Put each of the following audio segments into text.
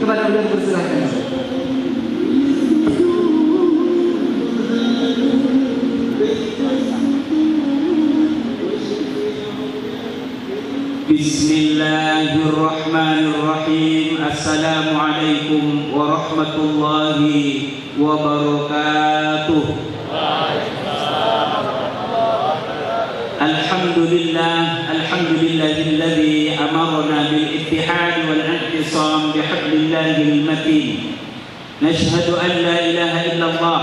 Kepada beliau persilahkan. Bismillahirrahmanirrahim. Assalamualaikum warahmatullahi wabarakatuh. Alhamdulillahilladzi amarna bil ittihad wal i'tisam bihablillahil matin. Nashhadu an la ilaha illallah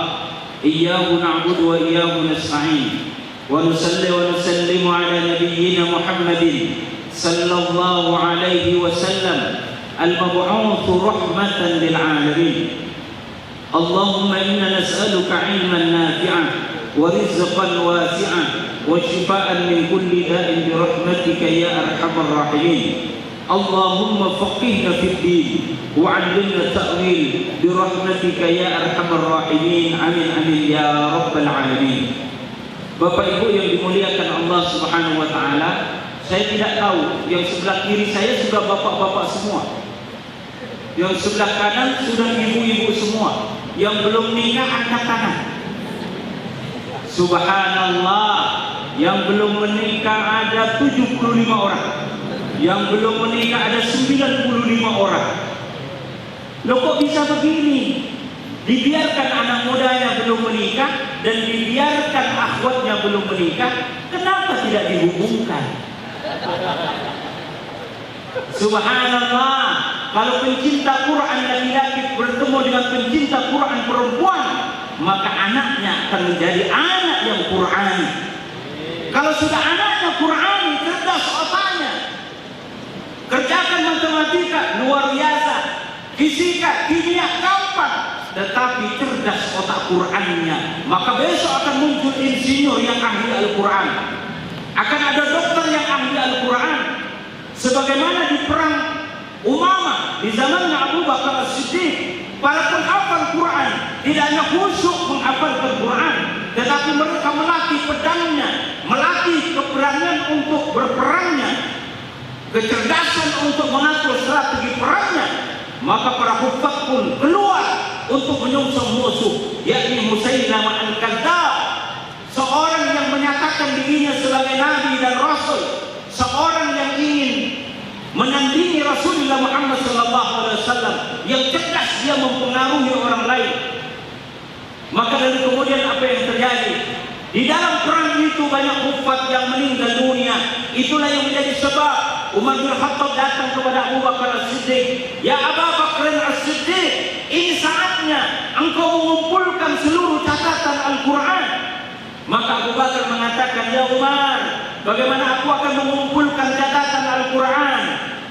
iyyahu na'budu wa iyyahu nasta'in. Wa nusalli wa nusallimu ala nabiyyina Muhammadin sallallahu alaihi wasallam al-mab'uts rahmatan lil alamin. Allahumma inna nas'aluka 'ilman nafi'an wa rizqan wasi'an wa shifaa'an min kulli da'in bi rahmatika ya arhamar rahimin. Allahumma faqihna fid din wa 'allimna ta'wil bi rahmatika ya arhamar rahimin. Amin amin ya rabbal alamin. Bapak Ibu yang dimuliakan Allah Subhanahu wa taala, saya tidak tahu yang sebelah kiri saya sudah bapak-bapak semua, yang sebelah kanan sudah ibu-ibu semua, yang belum nikah angkat tangan. Subhanallah, yang belum menikah ada 75 orang, yang belum menikah ada 95 orang. Loh kok bisa begini? Dibiarkan anak mudanya belum menikah dan dibiarkan akhwatnya belum menikah, kenapa tidak dihubungkan? Subhanallah, kalau pencinta Quran laki-laki bertemu dengan pencinta Quran perempuan, maka anaknya akan menjadi anak yang Qurani. Kalau sudah anaknya Qurani, cerdas otaknya, kerjakan matematika luar biasa, fisika, kimia gampang, tetapi cerdas otak Qur'annya, maka besok akan muncul insinyur yang ahli Al-Quran, akan ada dokter yang ahli Al-Quran. Sebagaimana di perang Umamah di zamannya Abu Bakar As-Siddiq, para penghafal Quran tidak hanya khusyuk menghafalkan Quran, tetapi mereka melatih pedangnya, melatih keberanian untuk berperangnya, kecerdasan untuk mengatur strategi perangnya. Maka para hufaz pun keluar untuk menyongsong musuh, yakni Musailamah al-Kadzdzab, seorang yang menyatakan dirinya sebagai nabi dan rasul, seorang yang ingin menandingi Rasulullah Muhammad SAW, yang cerdas dia mempengaruhi orang lain. Maka dari kemudian apa yang terjadi? Di dalam perang itu banyak hufaz yang meninggal dunia. Itulah yang menjadi sebab Umar bin Khattab datang kepada Abu Bakar As-Siddiq, "Ya Abu Bakar As-Siddiq, ini saatnya engkau mengumpulkan seluruh catatan Al-Quran." Maka Abu Bakar mengatakan, "Ya Umar, bagaimana aku akan mengumpulkan catatan Al-Quran?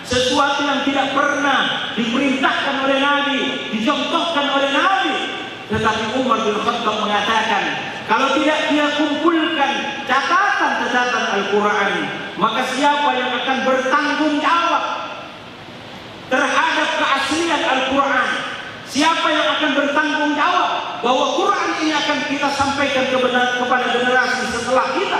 Sesuatu yang tidak pernah diperintahkan oleh Nabi, dicontohkan oleh Nabi." Tetapi Umar bin Khattab mengatakan, kalau tidak dia kumpulkan catatan-catatan Al-Quran, maka siapa yang akan bertanggung jawab terhadap keaslian Al-Quran? Siapa yang akan bertanggung jawab bahwa Quran ini akan kita sampaikan kepada generasi setelah kita?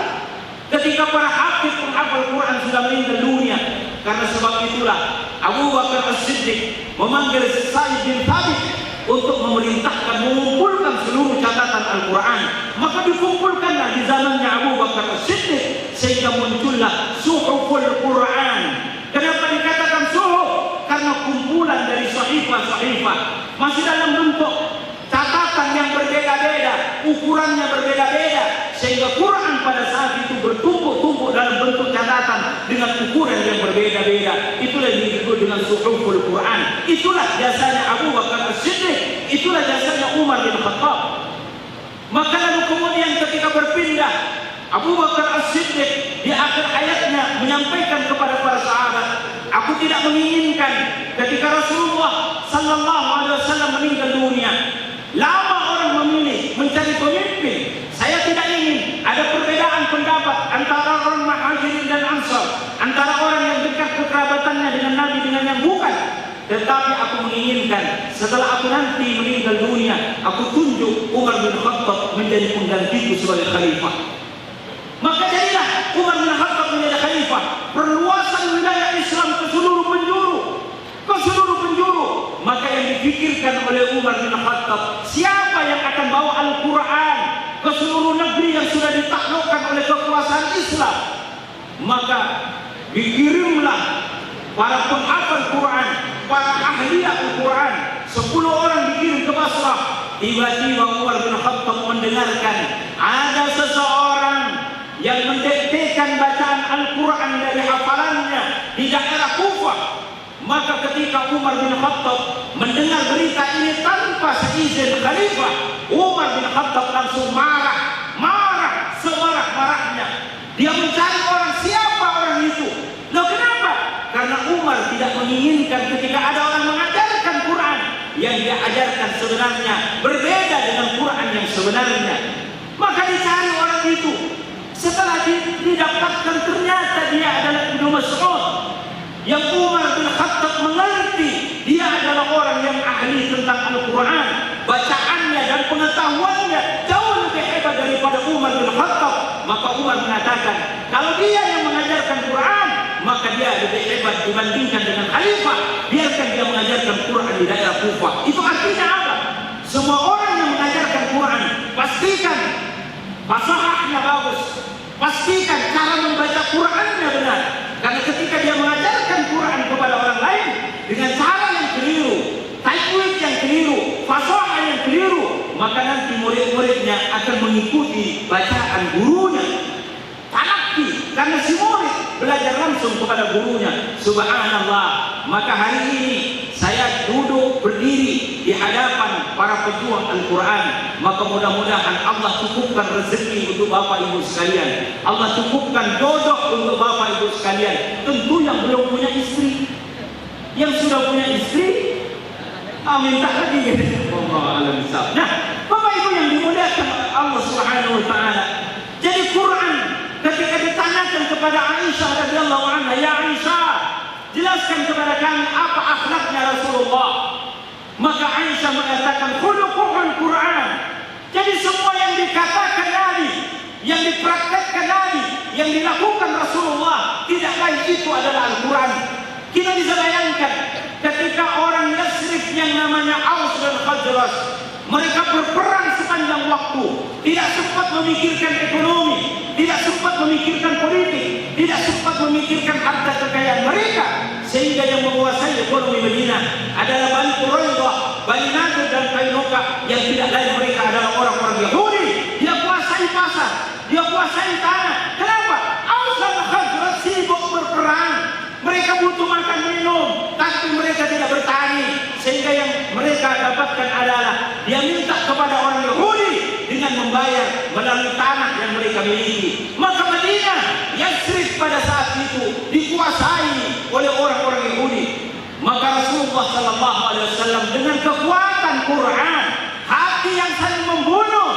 Ketika para hafiz penghafal Quran sudah meninggal dunia. Karena sebab itulah Abu Bakar As-Siddiq memanggil Sa'id bin Thabit untuk memerintahkan mengumpulkan seluruh catatan Al-Quran. Maka dikumpulkanlah di zamannya Abu Bakar As-Siddiq, sehingga muncullah Suhuful Quran. Kenapa dikatakan suhuf? Karena kumpulan dari sahifah-sahifah, masih dalam bentuk catatan yang berbeda-beda, ukurannya berbeda-beda, sehingga Quran pada saat itu bertumpuk-tumpuk dalam bentuk catatan dengan ukuran yang berbeda-beda. Itulah yang disebut dengan Suhuful Quran. Itulah jasanya Abu Bakar As-Siddiq, itulah jasanya Umar bin Khattab. Maka lalu kemudian ketika berpindah, Abu Bakar As-Siddiq di akhir hayatnya menyampaikan kepada para sahabat, "Aku tidak menginginkan ketika Rasulullah sallallahu alaihi wasallam meninggal dunia, lama orang memilih mencari pemimpin. Saya tidak ingin ada perbedaan pendapat antara orang Muhajirin dan Ansar, antara orang yang dekat kekerabatannya dengan Nabi dengan yang bukan. Tetapi aku menginginkan setelah aku nanti meninggal dunia, aku tunjuk Umar bin Khattab menjadi penggantiku sebagai khalifah." Maka jadilah Umar bin Khattab menjadi khalifah, perluasan wilayah Islam ke seluruh penjuru, ke seluruh penjuru. Maka dipikirkan oleh Umar bin Khattab, siapa yang akan bawa Al-Quran ke seluruh negeri yang sudah ditaklukkan oleh kekuasaan Islam? Maka dikirimlah para penghafal Quran, para ahli Al-Quran, 10 orang dikirim ke Basrah. Tiba-tiba Umar bin Khattab mendengarkan ada seseorang yang mendiktekan bacaan Al-Quran dari hafalannya di daerah Kufah. Maka ketika Umar bin Khattab mendengar berita ini tanpa seizin khalifah, Umar bin Khattab langsung marah semarah-marahnya. Dia mencari orang, siapa orang itu. Loh kenapa? Karena Umar tidak menginginkan ketika ada orang mengajarkan Quran, yang dia ajarkan sebenarnya berbeda dengan Quran yang sebenarnya. Maka dicari orang itu. Setelah didapatkan ternyata dia adalah Ibnu Mas'ud, yang Umar bin Khattab mengerti dia adalah orang yang ahli tentang Al-Quran, bacaannya dan pengetahuannya jauh lebih hebat daripada Umar bin Khattab. Maka Umar mengatakan, kalau dia yang mengajarkan Quran, maka dia lebih hebat dibandingkan dengan khalifah. Biarkan dia mengajarkan Quran di daerah Kufah. Itu artinya apa? Semua orang yang mengajarkan Quran, pastikan fasahahnya bagus, pastikan cara membaca Qurannya benar. Karena ketika dia mengajarkan Quran kepada orang lain dengan cara yang keliru, tajwid yang keliru, fasahah yang keliru, maka nanti murid-muridnya akan mengikuti bacaan gurunya. Talaki, karena si murid belajar langsung kepada gurunya. Subhanallah. Maka hari ini saya duduk berdiri di hadapan para pejuang Al-Quran. Maka mudah-mudahan Allah cukupkan rezeki untuk Bapak Ibu sekalian. Allah cukupkan jodoh untuk Bapak Ibu sekalian. Tentu yang belum punya istri. Yang sudah punya istri, minta lagi. Nah, Bapak Ibu yang dimuliakan Allah Subhanahu wa taala. Jadi Quran ketika ditanyakan kepada Aisyah radhiyallahu anha, ya Aisyah, jelaskan kepada kami apa akhlaknya Rasulullah. Maka Aisyah mengatakan khuluquhul Quran. Jadi semua yang dikatakan Nabi, yang dipraktekkan Nabi, yang dilakukan Rasulullah, tidak lain itu adalah Al-Quran. Kita bisa bayangkan ketika orang Yasrib yang namanya Aus dan Khazraj, mereka berperang sepanjang waktu, tidak sempat memikirkan ekonomi, tidak sempat memikirkan politik, tidak sempat memikirkan harta kekayaan mereka, sehingga yang menguasai ekonomi Madinah adalah Bani Quraidah, Bani Nadir dan Qainuqa, yang tidak lain mereka adalah orang-orang Yahudi. Dia kuasai pasar, dia kuasai tanah. Kenapa? Aus dan Khazraj sibuk berperang. Mereka butuh makan minum, tapi mereka tidak bertani. Sehingga yang mereka dapatkan adalah dia minta kepada orang Yahudi dengan membayar melalui tanah yang mereka miliki. Maka Madinah, Yasrib pada saat itu dikuasai oleh orang-orang Yahudi. Maka Rasulullah SAW dengan kekuatan Quran, hati yang saling membunuh,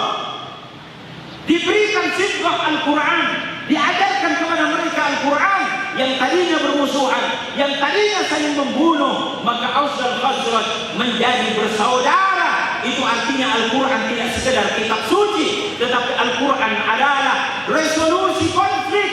diberikan sifat Al-Quran, diajarkan kepada mereka Al-Quran, yang tadinya bermusuhan, yang tadinya saling membunuh, maka Aus dan Khazraj menjadi bersaudara. Itu artinya Al-Quran tidak sekedar kitab suci, tetapi Al-Quran adalah resolusi konflik.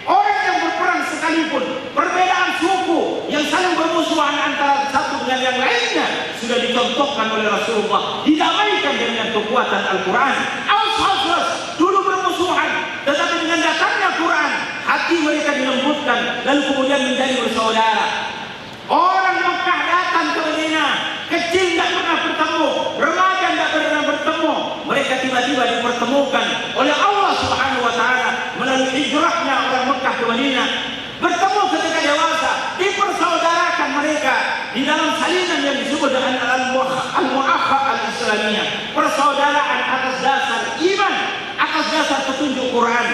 Orang yang berperang sekalipun, perbedaan suku yang saling bermusuhan antara satu dengan yang lainnya, sudah dicontohkan oleh Rasulullah, didamaikan dengan kekuatan Al-Quran. Aus Khazraj dulu bermusuhan, tetapi dengan datangnya Quran, hati mereka dilembutkan, lalu kemudian menjadi bersaudara. Orang Mekah datang ke Madinah, kecil tidak pernah bertemu, remaja tidak pernah bertemu. Mereka tiba-tiba dipertemukan oleh Allah Subhanahu wa taala melalui hijrahnya orang Mekah ke Madinah. Bertemu ketika dewasa, dipersaudarakan mereka di dalam salinan yang disebut dengan Al-Mu'akhah Al-Islamiyah. Persaudaraan atas dasar iman, atas dasar petunjuk Quran.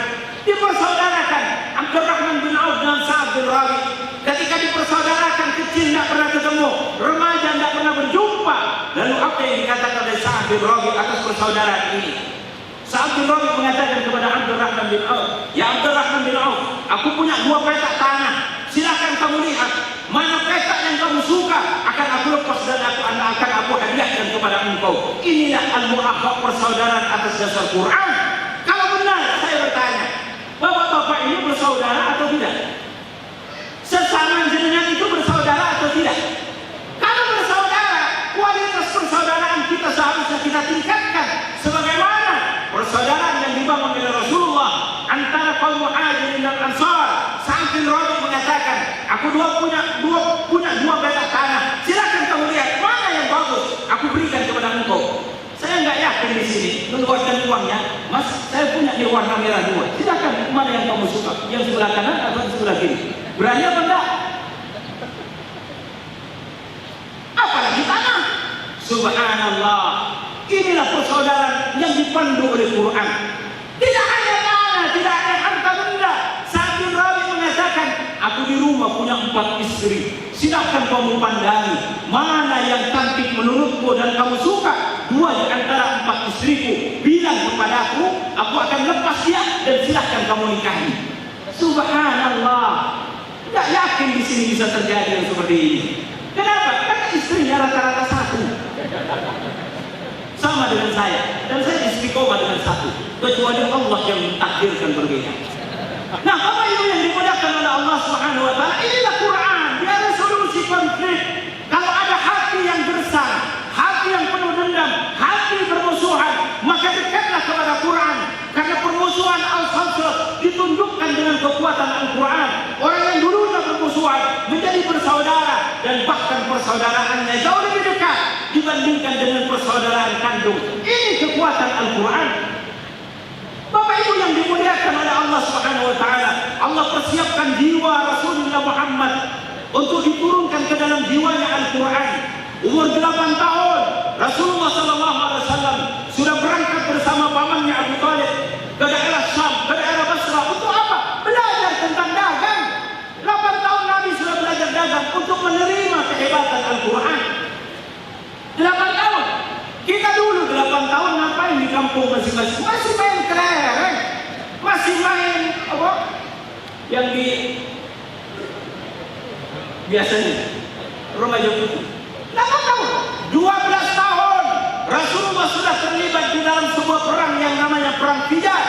Dipersaudarakan Abdurrahman bin Auf dan Sa'ad bin Rabi. Ketika dipersaudarakan, kecil tidak pernah ketemu, remaja tidak pernah berjumpa. Lalu apa yang dikatakan oleh Sa'ad bin Rabi atas persaudaraan ini? Sa'ad bin Rabi mengatakan kepada Abdurrahman bin Auf, ya Abdurrahman bin Auf, aku punya 2 petak tanah, silakan kamu lihat mana petak yang kamu suka, akan aku lepas dan akan aku hadiahkan kepada engkau. Inilah Al-Mu'akhah, persaudaraan atas dasar Quran. Kalau benar, saya bertanya, bapak-bapak ini bersaudara atau tidak? Sesama jenengan itu bersaudara atau tidak? Kalau bersaudara, kualitas aku punya dua petak tanah. Silakan kamu lihat mana yang bagus, aku berikan kepada engkau. Saya nggak yakin di sini mengeluarkan uangnya, Mas. Saya punya di warna merah dua. Silakan mana yang kamu suka, yang sebelah kanan atau sebelah kiri. Berani apa enggak? Apalagi tanah. Subhanallah. Inilah persaudaraan yang dipandu oleh Quran. Tidak hanya tanah, tidak hanya harta benda. Sa'd bin Rabi mengatakan, aku di rumah punya 4 istri. Silahkan kamu pandangi mana yang cantik menurutku dan kamu suka. 2 di antara 4 istriku. Bilang kepadaku, aku akan lepas dia dan silahkan kamu nikahi. Subhanallah. Tidak yakin di sini bisa terjadi yang seperti ini. Kenapa? Karena istrinya rata-rata 1. Sama dengan saya, dan saya istiqomah dengan 1, kecuali Allah yang mentakdirkan berbeda. Nah, Bapak Ibu yang dimudahkan oleh Allah Subhanahu wa taala, inilah Quran, dia resolusi konflik. Kalau ada hati yang gersang, hati yang penuh dendam, hati bermusuhan, maka dekatlah kepada Quran. Karena permusuhan al-Fasl ditunjukkan dengan kekuatan Al-Quran. Orang yang dulunya bermusuhan menjadi bersaudara, dan bahkan persaudaraannya jauh lebih dekat dibandingkan dengan persaudaraan kandung. Ini kekuatan Al-Quran. Bapak Ibu yang dimuliakan oleh Allah Subhanahu wa taala, Allah persiapkan jiwa Rasulullah Muhammad untuk diturunkan ke dalam jiwanya Al-Quran. Umur 8 tahun, Rasulullah SAW sudah berangkat bersama pamannya Abu Talib ke daerah Syam, ke daerah Basra. Untuk apa? Belajar tentang dagang. 8 tahun Nabi sudah belajar dagang untuk menerima kehebatan Al-Quran. 8 tahun. Kita dulu 8 tahun ngapain di kampung masing-masing? Masih main kelereng, masih main apa? Yang di biasanya remaja putih. 8 tahun, 12 tahun Rasulullah sudah terlibat di dalam sebuah perang yang namanya perang Fijar.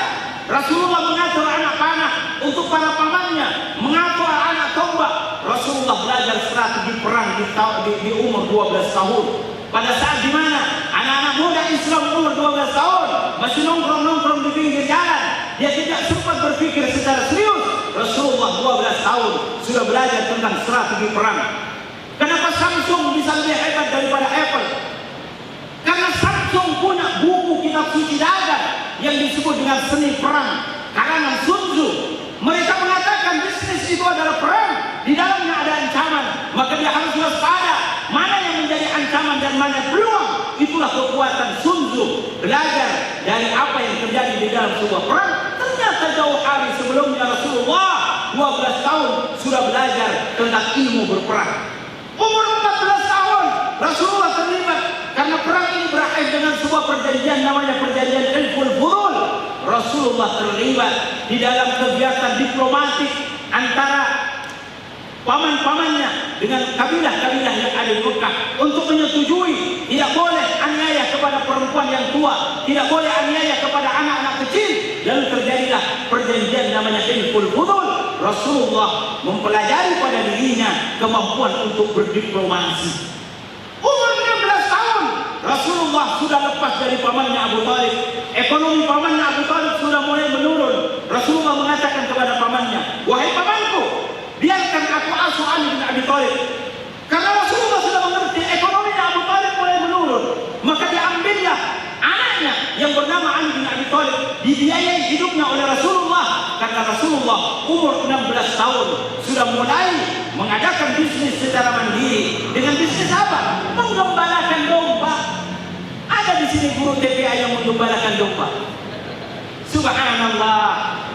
Rasulullah mengatur anak panah untuk para pamannya, mengatur anak tombak. Rasulullah belajar strategi perang di umur 12 tahun. Pada saat di mana anak-anak muda Islam umur 12 tahun masih nongkrong-nongkrong di pinggir jalan, dia tidak sempat berpikir secara serius. Rasulullah 12 tahun sudah belajar tentang strategi perang. Kenapa Samsung bisa lebih hebat daripada Apple? Karena Samsung punya buku kitab suci dagang yang disebut dengan seni perang karangan Sun Tzu. Mereka mengatakan bisnis itu adalah perang, di dalamnya ada ancaman, maka dia harus waspada mana yang menjadi ancaman dan mana peluang. Itulah kekuatan Sun Tzu, belajar dari apa yang terjadi di dalam sebuah perang. Ternyata jauh hari sebelumnya Rasulullah 12 tahun sudah belajar tentang ilmu berperang. Umur 14 tahun Rasulullah terlibat karena perang ini berakhir dengan sebuah perjanjian namanya perjanjian Hilful Fudul. Rasulullah terlibat di dalam kegiatan diplomatik antara paman-pamannya dengan kabilah-kabilah yang ada di Mekah untuk menyetujui tidak boleh aniaya kepada perempuan yang tua, tidak boleh aniaya kepada anak-anak kecil. Lalu terjadilah perjanjian namanya Hilful Fudul. Rasulullah mempelajari pada dirinya kemampuan untuk berdiplomasi. Umur 16 tahun Rasulullah sudah lepas dari pamannya Abu Talib. Ekonomi pamannya Abu Talib sudah mulai menurun. Rasulullah mengatakan kepada pamannya, wahai pamanku, biarkan aku asuh Ali bin Abi Thalib. Karena Rasulullah sudah mengerti ekonomi Abu Talib mulai menurun, maka diambillah anaknya yang bernama Ali bin Abi Thalib, dibiayai hidupnya oleh Rasulullah. Karena Rasulullah umur 16 tahun sudah mulai mengadakan bisnis secara mandiri. Dengan bisnis apa? Menggembalakan domba. Ada di sini guru TPA yang menggembalakan domba. Subhanallah,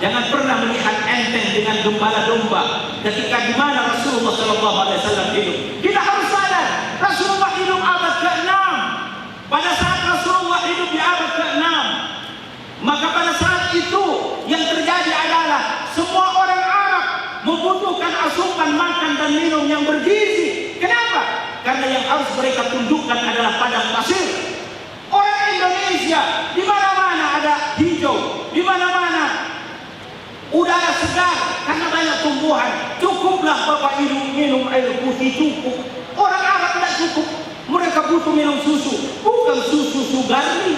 jangan pernah melihat enteng dengan gembala domba. Ketika di mana Rasulullah SAW hidup, kita harus sadar Rasulullah hidup abad ke-6. Pada saat Rasulullah hidup di abad ke-6, maka pada saat itu yang terjadi adalah semua orang Arab membutuhkan asupan makan dan minum yang bergizi. Kenapa? Karena yang harus mereka tundukkan adalah padang pasir. Orang Indonesia di mana-mana ada hijau, di mana-mana udara segar karena banyak tumbuhan. Cukuplah Bapak Ibu minum air putih cukup. Orang Arab tidak cukup. Mereka butuh minum susu, bukan susu Sugarni,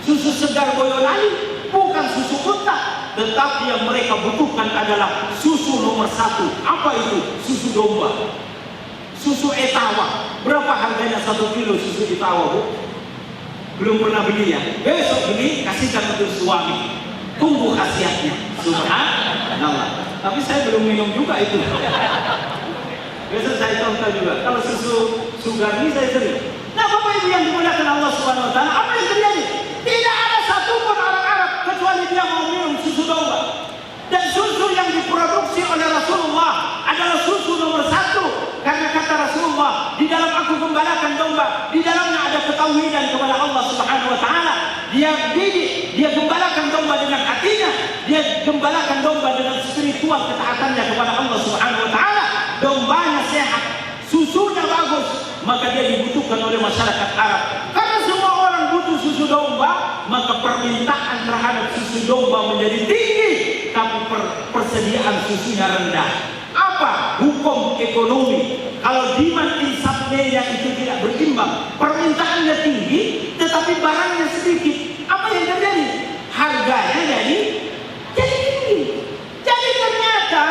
susu segar Boyolali, bukan susu unta, tetapi yang mereka butuhkan adalah susu nomor 1. Apa itu? Susu domba, susu etawa. Berapa harganya 1 kilo susu etawa, Bu? Belum pernah beli ya? Besok beli, kasihkan untuk suami. Tunggu khasiatnya. Subhanallah. Tapi saya belum minum juga itu. Besok saya contoh juga. Kalau susu sugar ini saya sering. Nah, Bapak Ibu yang dimuliakan Allah Subhanahu wa taala, apa yang terjadi? Tidak ada satupun orang Arab kecuali dia mau minum susu domba. Dan susu yang diproduksi oleh Rasulullah adalah susu nomor 1. Karena kata Rasulullah, di dalam aku gembalakan domba, di dalamnya ada ketauhidan kepada Allah Subhanahu wa taala. Dia didik, dia gembalakan domba dengan hatinya, dia gembalakan domba dengan spiritual ketaatannya kepada Allah Subhanahu wa taala. Dombanya sehat, susunya bagus, maka dia dibutuhkan oleh masyarakat Arab. Karena semua orang butuh susu domba, maka permintaan terhadap susu domba menjadi tinggi, tapi persediaan susunya rendah. Apa? Hukum ekonomi. Kalau demand in supply-nya itu tidak berimbang, permintaannya tinggi, tetapi barangnya sedikit. Apa yang terjadi? Harganya jadi tinggi. Jadi ternyata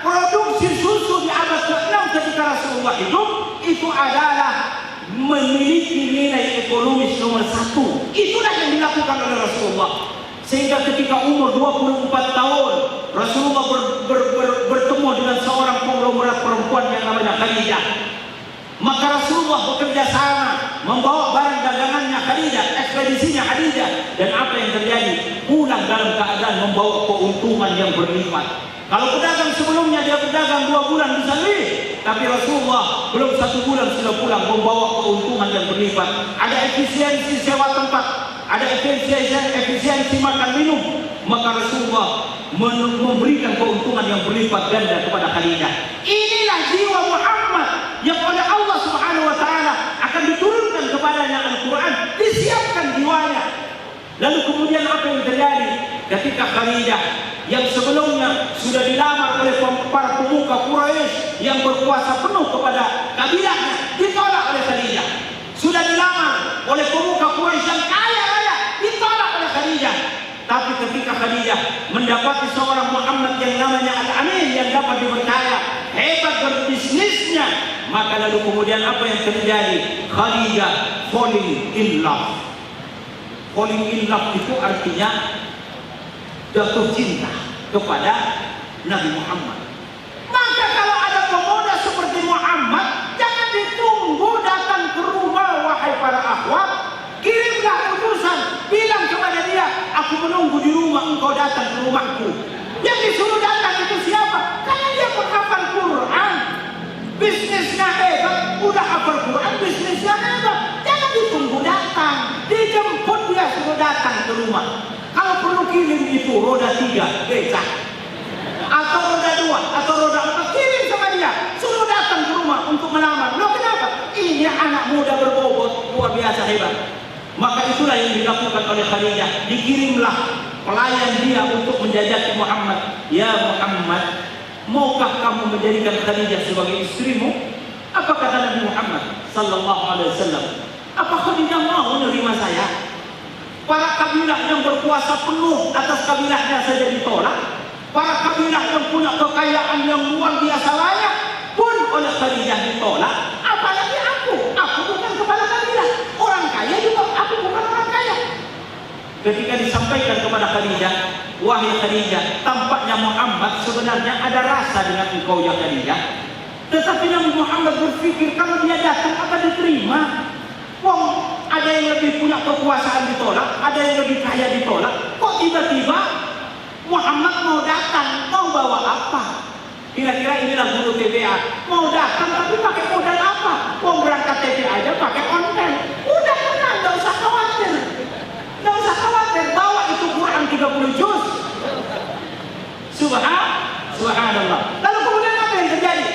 produksi susu di abad ke-6 ketika Rasulullah hidup itu adalah memiliki nilai ekonomis nomor 1. Itulah yang dilakukan oleh Rasulullah. Sehingga ketika umur 24 tahun Rasulullah bertemu dengan seorang konglomerat perempuan yang namanya Khadijah. Maka Rasulullah bekerja sama membawa barang dagangannya Khadijah, ekspedisinya Khadijah. Dan apa yang terjadi? Pulang dalam keadaan membawa keuntungan yang berlipat. Kalau pedagang sebelumnya dia berdagang 2 bulan bisa lebih, tapi Rasulullah belum 1 bulan sudah pulang membawa keuntungan yang berlipat. Ada efisiensi sewa tempat, ada efisiensi makan minum. Maka Rasulullah memberikan keuntungan yang berlipat ganda kepada Khadijah. Inilah jiwa Muhammad yang oleh Allah Subhanahu wa taala akan diturunkan kepadanya Al-Quran, disiapkan jiwanya. Lalu kemudian apa yang terjadi? Ketika Khadijah yang sebelumnya sudah dilamar oleh para pemuka Quraisy yang berkuasa penuh kepada kabilahnya, ditolak oleh Khadijah. Sudah dilamar oleh pemuka Quraisy yang kaya raya, ditolak oleh Khadijah. Tapi ketika Khadijah mendapati seorang Muhammad yang namanya Al-Amin yang dapat dipercaya, hebat berbisnisnya, maka lalu kemudian apa yang terjadi? Khadijah falling in love. Falling in love itu artinya jatuh cinta kepada Nabi Muhammad. Maka kalau ada pemuda seperti Muhammad, jangan ditunggu datang ke rumah, wahai para akhwat. Kirimlah utusan, bilang kepada dia, aku menunggu di rumah, engkau datang ke rumahku. Yang disuruh datang itu siapa? Karena dia penghafal Quran, bisnisnya hebat, udah hafal Quran, bisnisnya hebat. Jangan ditunggu datang, dijemput dia suruh datang ke rumah. Kalau perlu kirim itu roda 3 becak, atau roda 2 atau roda 4, kirim sama dia, suruh datang ke rumah untuk melamar. Loh kenapa? Ini anak muda berbobot luar biasa hebat. Maka itulah yang dilakukan oleh Khadijah. Dikirimlah pelayan dia untuk menjajaki Muhammad. Ya Muhammad, maukah kamu menjadikan Khadijah sebagai istrimu? Apa kata Nabi Muhammad sallallahu alaihi wasallam? Apa Khadijah mau menerima saya? Para kabilah yang berkuasa penuh atas kabilahnya saja ditolak. Para kabilah yang punya kekayaan yang luar biasa layak pun oleh Khadijah ditolak. Apalagi aku bukan kepala kabilah. Orang kaya juga, aku bukan orang kaya. Ketika disampaikan kepada Khadijah, wahai Khadijah, tampaknya Muhammad sebenarnya ada rasa dengan engkau ya Khadijah. Tetapi Nabi Muhammad berpikir kalau dia datang akan diterima. Wong ada yang lebih punya kekuasaan ditolak, ada yang lebih kaya ditolak. Kok tiba-tiba Muhammad mau datang, mau bawa apa? Kira-kira inilah guru TPA. Mau datang tapi pakai modal apa? Mau berangkat TPA aja pakai konten. Udah tenang, nggak usah khawatir. Nggak usah khawatir, bawa itu Quran 30 juz. Subhanallah. Lalu kemudian apa yang terjadi?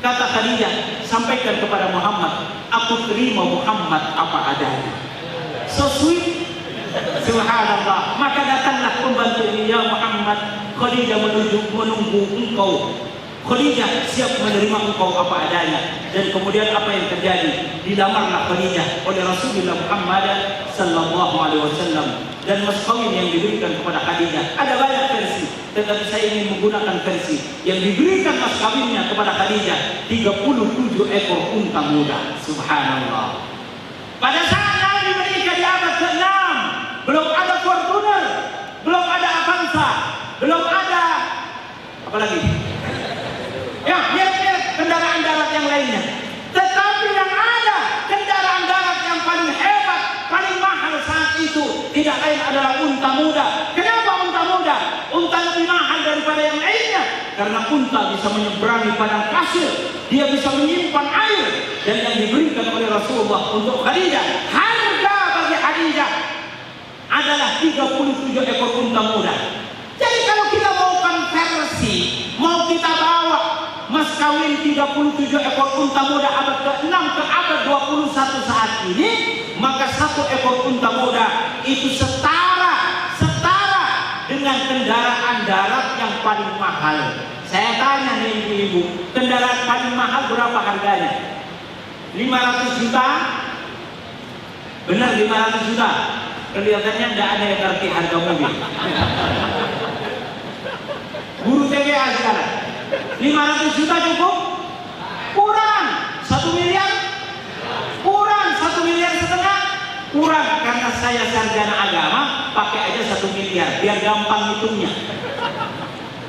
Kata Khadijah, sampaikan kepada Muhammad, aku terima Muhammad apa adanya. So sweet. Subhanallah. Maka datanglah pembantu ini, ya Muhammad, Khadijah menunggu engkau Khadijah siap menerima engkau apa adanya. Dan kemudian apa yang terjadi? Dilamarlah Khadijah oleh Rasulullah Muhammad sallallahu alaihi wasallam. Dan mas kawin yang diberikan kepada Khadijah ada banyak versi, tetapi saya ingin menggunakan versi yang diberikan mas kawinnya kepada Khadijah 37 ekor unta muda. Subhanallah. Pada saat Nabi menikah di abad ke-6, belum ada Fortuner, belum ada Avanza, belum ada apa lagi? Ya, biar kendaraan darat yang lainnya. Tetapi yang ada kendaraan darat yang paling hebat, paling mahal saat itu tidak lain adalah unta muda. Kenapa unta muda? Unta lebih mahal daripada yang lainnya karena unta bisa menyeberangi padang pasir, dia bisa menyimpan air. Dan yang diberikan oleh Rasulullah untuk Khadijah, harga bagi Khadijah adalah 37 ekor unta muda. Jadi kalau kita mau konversi, mau kita bawa mas kawin 37 ekor unta muda abad ke-6 ke abad 21 saat ini, maka satu ekor unta muda itu setara dengan kendaraan darat yang paling mahal. Saya tanya nih ibu-ibu, kendaraan paling mahal berapa harganya? 500 juta? Benar 500 juta? Kelihatannya tidak ada yang ngerti harga mobil. Guru TBA sekarang 500 juta cukup? Kurang 1 miliar? Kurang 1,5 miliar? Kurang, karena saya sarjana agama pakai aja 1 miliar biar gampang hitungnya.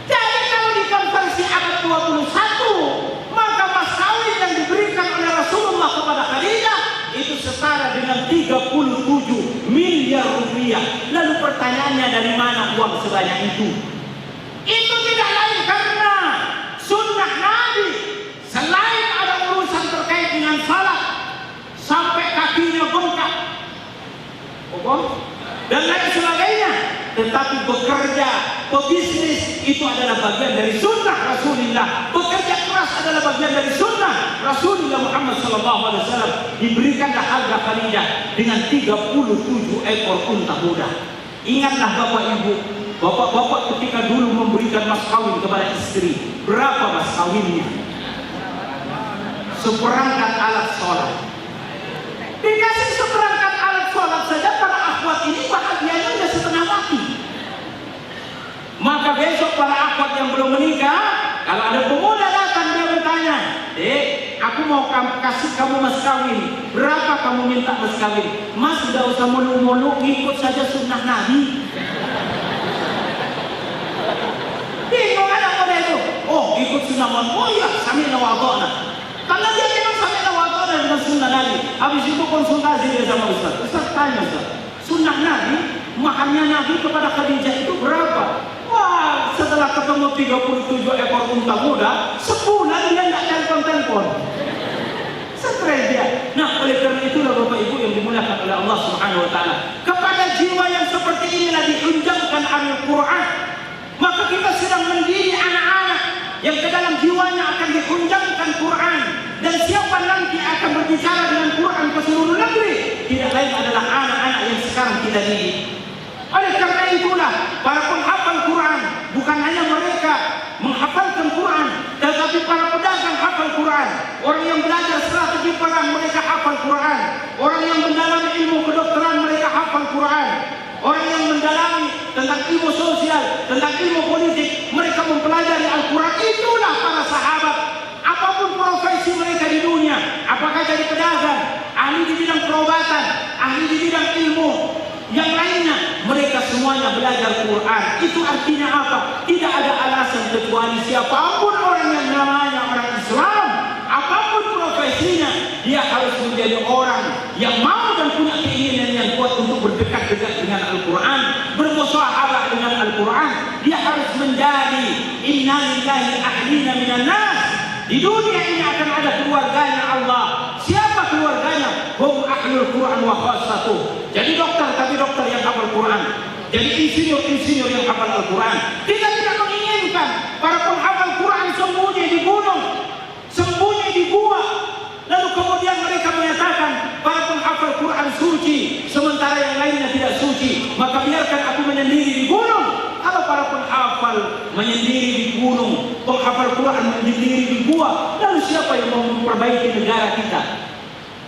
Jadi kalau dikonversi abad 21, maka mas kawin yang diberikan oleh Rasulullah kepada Khadijah itu setara dengan 37 miliar rupiah. Lalu pertanyaannya, dari mana uang sebanyak itu? Itu tidak lain karena sunnah Nabi. Selain ada urusan terkait dengan salat sampai kakinya bengkak dan lain sebagainya, tetapi bekerja, pebisnis itu adalah bagian dari sunnah Rasulullah. Bekerja keras adalah bagian dari sunnah Rasulullah Muhammad SAW. Diberikanlah harga Khadijah dengan 37 ekor unta muda. Ingatlah bapak ibu, bapak-bapak ketika dulu memberikan mas kawin kepada istri, berapa mas kawinnya? Seperangkat alat sholat. Dikasih seperangkat alat sholat saja, para akhwat ini bahagianya sudah setengah mati. Maka besok para akhwat yang belum menikah, kalau ada pemuda datang dia bertanya, "Dek, aku mau kasih kamu mas kawin. Berapa kamu minta mas kawin?" "Mas, tidak usah mulu-mulu, ikut saja sunnah Nabi." Bingung anak muda itu. Oh, ikut sunnah Nabi. Oh iya, sami'na wa ata'na. Karena dia memang sami'na wa ata'na dengan sunnah Nabi. Habis itu konsultasi dia sama Ustaz. Ustaz tanya, Ustaz, sunnah Nabi, mahalnya Nabi kepada Khadijah itu berapa? Wah, setelah ketemu 37 ekor unta muda, sebulan dia tidak telepon-telepon. Stres dia. Nah, oleh karena itulah Bapak Ibu yang dimuliakan oleh Allah Subhanahu wa taala, kepada jiwa yang seperti inilah dihunjamkan Al-Qur'an. Maka kita sedang mendidik anak-anak yang ke dalam jiwanya akan dihunjamkan Quran. Dan siapa nanti akan berbicara dengan Quran ke seluruh negeri? Tidak lain adalah anak-anak yang sekarang kita didik. Oleh karena itulah para penghafal Quran, bukan hanya mereka menghafalkan Quran, tetapi para pedagang hafal Quran. Orang yang belajar strategi perang, mereka hafal Quran. Orang yang mendalami ilmu kedokteran, mereka hafal Quran. Orang yang mendalami tentang ilmu sosial, tentang ilmu politik, mereka mempelajari Al-Quran. Itulah para sahabat. Apapun profesi mereka di dunia, apakah jadi pedagang, ahli di bidang perobatan, ahli di bidang ilmu yang lainnya, mereka semuanya belajar Quran. Itu artinya apa? Tidak ada alasan kecuali siapapun orang yang namanya orang Islam, apapun profesinya, dia harus menjadi orang yang mau dan punya keinginan yang kuat untuk berdekat-dekat dengan Al-Quran, bermusahabah dengan Al-Quran. Dia harus menjadi inna lillahi ahlina minan nas. Di dunia ini akan ada keluarganya Allah. Siapa keluarganya? Hum ahlul Quran wa khassatuh. Jadi dokter, tapi dokter yang hafal Quran. Jadi insinyur yang hafal Al-Quran. Kita tidak menginginkan para penghafal Quran sembunyi di gunung, sembunyi di gua. Lalu kemudian mereka menyatakan para penghafal Quran suci, sementara yang lainnya tidak suci. Maka biarkan aku menyendiri di gunung. Kalau para para penghafal menyendiri di gunung, penghafal Quran menyendiri di gua. Lalu siapa yang mau memperbaiki negara kita?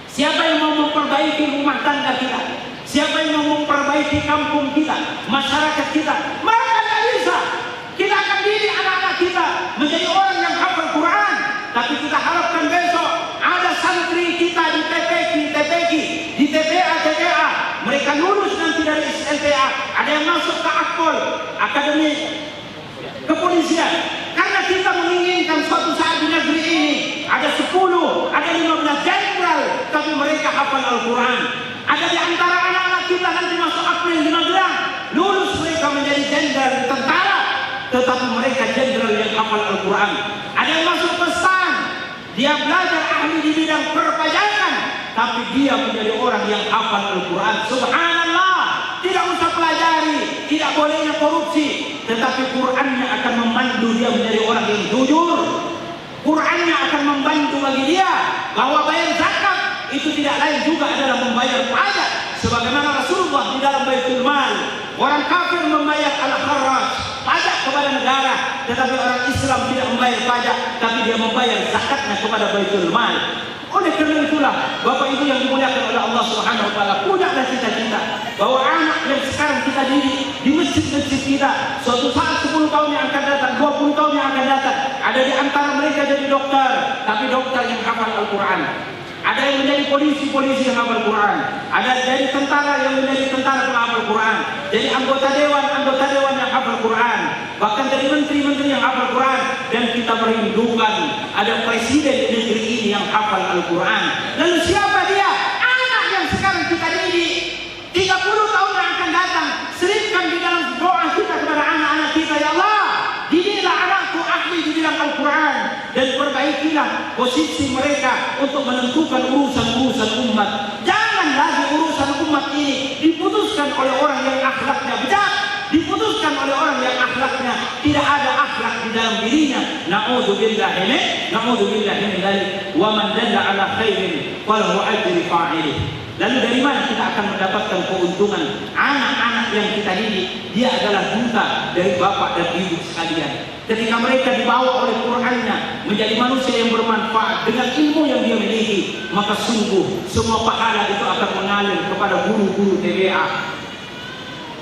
Siapa yang mau memperbaiki rumah tangga kita? Siapa yang mau memperbaiki kampung kita, masyarakat kita? Mereka tidak bisa. Kita akan didik anak-anak kita menjadi orang yang hafal Quran, tapi kita harapkan besok ada santri kita di TPK, di TPA, mereka lulus nanti dari SLTA, ada yang masuk ke Akpol, Akademi Kepolisian. Karena kita menginginkan suatu saat di negeri ini ada 10, ada 15 jenderal, tapi mereka hafal Al-Quran. Ada di antara anak-anak kita nanti masuk April di Magelang, lulus mereka menjadi jenderal tentara, tetapi mereka jenderal yang hafal Al-Quran. Ada yang masuk ke STAN, dia belajar ahli di bidang perpajakan, tapi dia menjadi orang yang hafal Al-Quran. Subhanallah, tidak usah pelajari, tidak bolehnya korupsi, tetapi Qurannya akan memandu dia menjadi orang yang jujur. Qurannya akan membantu bagi dia bahwa bayar zakat itu tidak lain juga adalah membayar pajak, sebagaimana Rasulullah di dalam Baitul Mal, orang kafir membayar al-kharaj, pajak kepada negara, tetapi orang Islam tidak membayar pajak, tapi dia membayar zakatnya kepada Baitul Mal. Oleh kerana itulah, Bapak Ibu yang dimuliakan oleh Allah Subhanahu wa taala, punyalah cita-cita bahwa anak yang sekarang kita didik di masjid-masjid kita, suatu saat 10 tahun yang akan datang, 20 tahun yang akan datang, ada di antara mereka jadi dokter, tapi dokter yang hafal Al-Quran. Ada yang menjadi polisi yang hafal Quran. Ada jadi tentara yang menjadi tentara yang hafal Quran. Jadi anggota dewan yang hafal Quran. Bahkan jadi menteri yang hafal Quran. Dan kita merindukan ada presiden di negeri ini yang hafal Al-Quran. Lalu siapa dia? Anak yang sekarang kita didik. 30 tahun yang akan datang, selipkan di dalam doa kita kepada anak-anak kita, ya Allah, didiklah anakku ahli di bidang Al-Quran, dan perbaikilah posisi mereka untuk menentukan urusan-urusan umat. Jangan lagi urusan umat ini diputuskan oleh orang yang akhlaknya bejat, diputuskan oleh orang yang akhlaknya tidak ada akhlak di dalam dirinya. Na'udzubillah min dzalik. Wa man dalla ala khairin falahu ajru fa'ilih. Lalu dari mana kita akan mendapatkan keuntungan? Anak-anak yang kita didik, dia adalah duta dari bapak dan ibu sekalian. Ketika mereka dibawa oleh Qurannya menjadi manusia yang bermanfaat dengan ilmu yang dia miliki, maka sungguh semua pahala itu akan mengalir kepada guru-guru TPA.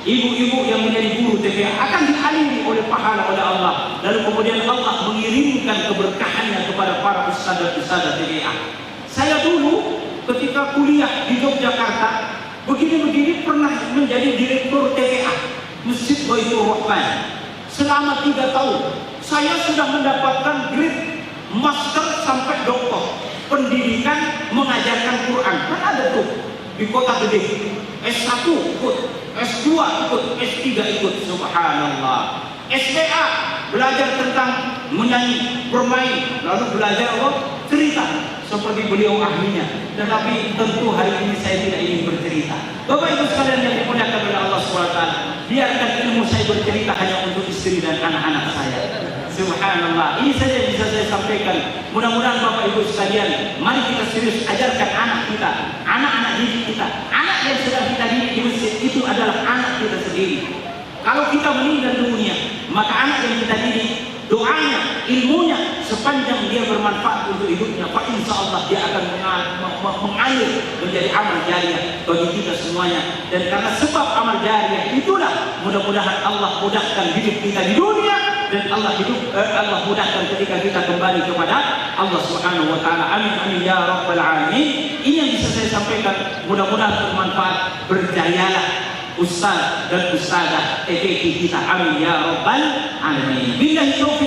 Ibu-ibu yang menjadi guru TPA akan dialiri oleh pahala oleh Allah. Lalu kemudian Allah mengirimkan keberkahannya kepada para ustadzah-ustadzah TPA. Saya dulu ketika kuliah di Yogyakarta, begini-begini pernah menjadi direktur TPA Masjid Baitur Rahman. Selama 3 tahun, saya sudah mendapatkan grade master sampai doktor pendidikan mengajarkan Quran. Kan ada tuh di kota gede. S1 ikut, S2 ikut, S3 ikut. Subhanallah. SBA belajar tentang menyanyi, bermain, lalu belajar cerita seperti beliau ahlinya. Tetapi tentu hari ini saya tidak ingin bercerita. Bapak Ibu sekalian yang dimuliakan oleh Allah SWT, biarkan ilmu saya bercerita hanya untuk istri dan anak-anak saya. Subhanallah. Ini saja yang bisa saya sampaikan. Mudah-mudahan Bapak Ibu sekalian, mari kita serius ajarkan anak kita, anak-anak didik kita. Anak yang sedang kita didik di masjid itu adalah anak kita sendiri. Kalau kita meninggal dunia, maka anak yang kita didik, doanya, ilmunya, sepanjang dia bermanfaat untuk hidupnya, Pak, insya Allah dia akan mengalir menjadi amal jariah bagi kita semuanya. Dan karena sebab amal jariah itulah mudah-mudahan Allah mudahkan hidup kita di dunia, dan Allah mudahkan ketika kita kembali kepada Allah Subhanahu wa taala. Amin amin ya rabbal alamin. Ini yang bisa saya sampaikan, mudah-mudahan bermanfaat. Berjayalah ustaz dan ustazah TPK kita. Amin ya rabbal alamin. Billahi taufiq